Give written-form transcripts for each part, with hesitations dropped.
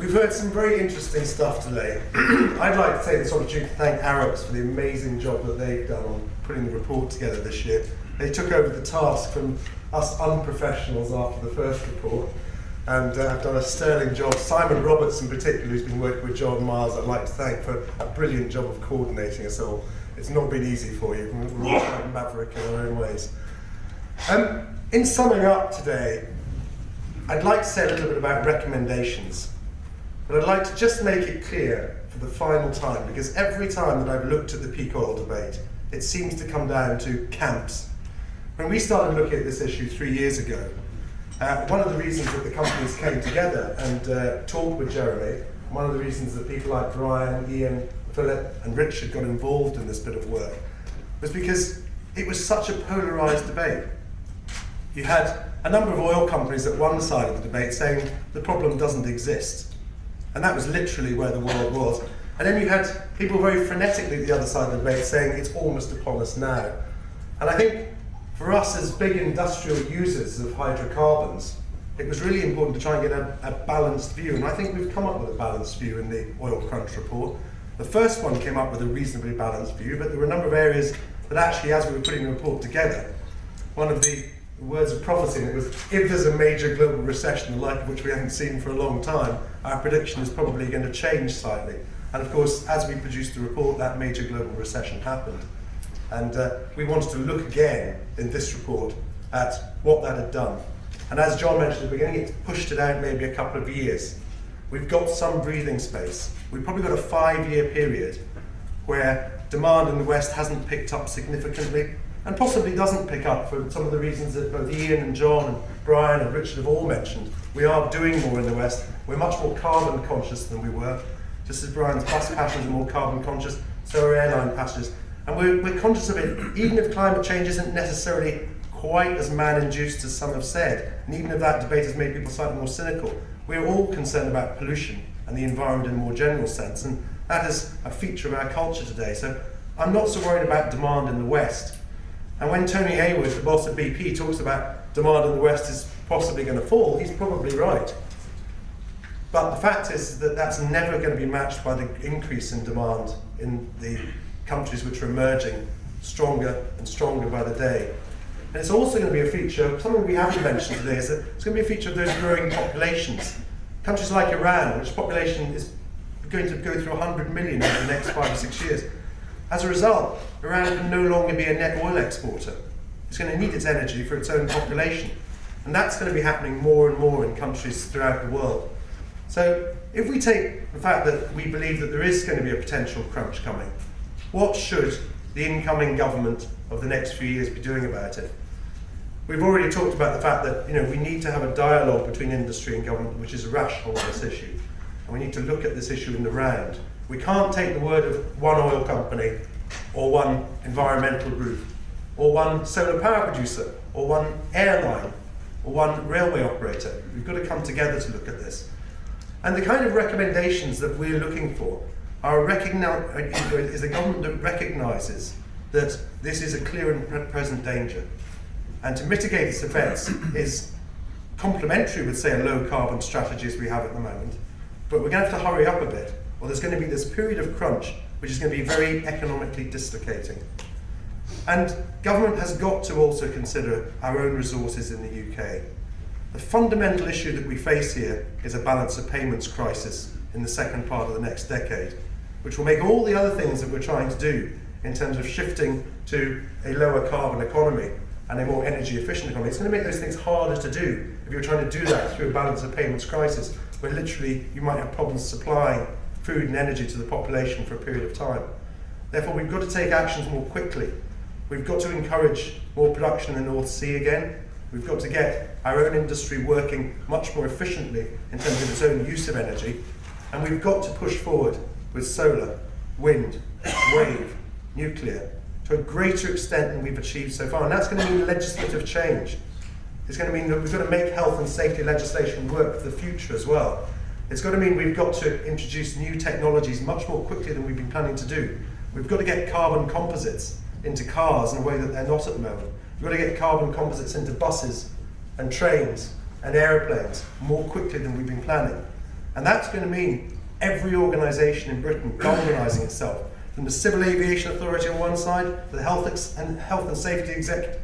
We've heard some very interesting stuff today. I'd like to take this opportunity to thank Arabs for the amazing job that they've done on putting the report together this year. They took over the task from us unprofessionals after the first report and have done a sterling job. Simon Roberts in particular, who's been working with John Miles, I'd like to thank for a brilliant job of coordinating us all. It's not been easy for you. We're all like maverick in our own ways. In summing up today, I'd like to say a little bit about recommendations. But I'd like to just make it clear for the final time, because every time that I've looked at the peak oil debate, it seems to come down to camps. When we started looking at this issue 3 years ago, one of the reasons that the companies came together and talked with Jeremy, one of the reasons that people like Brian, Ian, Philip and Richard got involved in this bit of work, was because it was such a polarised debate. You had a number of oil companies at one side of the debate saying the problem doesn't exist. And that was literally where the world was. And then you had people very frenetically at the other side of the debate saying it's almost upon us now. And I think for us as big industrial users of hydrocarbons, it was really important to try and get a balanced view. And I think we've come up with a balanced view in the Oil Crunch report. The first one came up with a reasonably balanced view, but there were a number of areas that actually, as we were putting the report together, one of the words of prophecy, and it was, if there's a major global recession, the like of which we haven't seen for a long time, our prediction is probably going to change slightly. And of course, as we produced the report, that major global recession happened. And we wanted to look again in this report at what that had done. And as John mentioned at the beginning, it's pushed it out maybe a couple of years. We've got some breathing space. We've probably got a 5-year period where demand in the West hasn't picked up significantly, and possibly doesn't pick up for some of the reasons that both Ian and John and Brian and Richard have all mentioned. We are doing more in the West. We're much more carbon conscious than we were. Just as Brian's bus passengers are more carbon conscious, so are airline passengers. And we're conscious of it, even if climate change isn't necessarily quite as man-induced as some have said, and even if that debate has made people slightly more cynical, we're all concerned about pollution and the environment in a more general sense, and that is a feature of our culture today. So I'm not so worried about demand in the West. And when Tony Hayward, the boss of BP, talks about demand in the West is possibly going to fall, he's probably right. But the fact is that that's never going to be matched by the increase in demand in the countries which are emerging stronger and stronger by the day. And it's also going to be a feature, something we haven't mentioned today, is that it's going to be a feature of those growing populations. Countries like Iran, which population is going to go through 100 million over the next 5 or 6 years. As a result, Iran can no longer be a net oil exporter. It's going to need its energy for its own population. And that's going to be happening more and more in countries throughout the world. So if we take the fact that we believe that there is going to be a potential crunch coming, what should the incoming government of the next few years be doing about it? We've already talked about the fact that we need to have a dialogue between industry and government which is rational on this issue. And we need to look at this issue in the round. We can't take the word of one oil company or one environmental group or one solar power producer or one airline or one railway operator. We've got to come together to look at this. And the kind of recommendations that we're looking for are is a government that recognises that this is a clear and present danger. And to mitigate its effects is complementary with, say, a low carbon strategy as we have at the moment. But we're going to have to hurry up a bit, or there's going to be this period of crunch which is going to be very economically dislocating. And government has got to also consider our own resources in the UK. The fundamental issue that we face here is a balance of payments crisis in the second part of the next decade, which will make all the other things that we're trying to do in terms of shifting to a lower carbon economy and a more energy efficient economy, it's going to make those things harder to do if you're trying to do that through a balance of payments crisis, where literally you might have problems supplying food and energy to the population for a period of time. Therefore, we've got to take actions more quickly. We've got to encourage more production in the North Sea again. We've got to get our own industry working much more efficiently in terms of its own use of energy. And we've got to push forward with solar, wind, wave, nuclear, to a greater extent than we've achieved so far. And that's going to mean legislative change. It's going to mean that we've got to make health and safety legislation work for the future as well. It's got to mean we've got to introduce new technologies much more quickly than we've been planning to do. We've got to get carbon composites into cars in a way that they're not at the moment. We've got to get carbon composites into buses and trains and aeroplanes more quickly than we've been planning. And that's going to mean every organisation in Britain galvanising itself, from the Civil Aviation Authority on one side, to the Health and Safety Executive,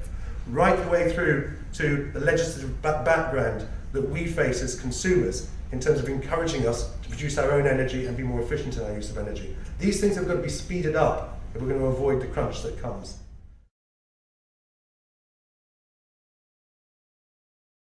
right the way through to the legislative background that we face as consumers in terms of encouraging us to produce our own energy and be more efficient in our use of energy. These things have got to be speeded up if we're going to avoid the crunch that comes.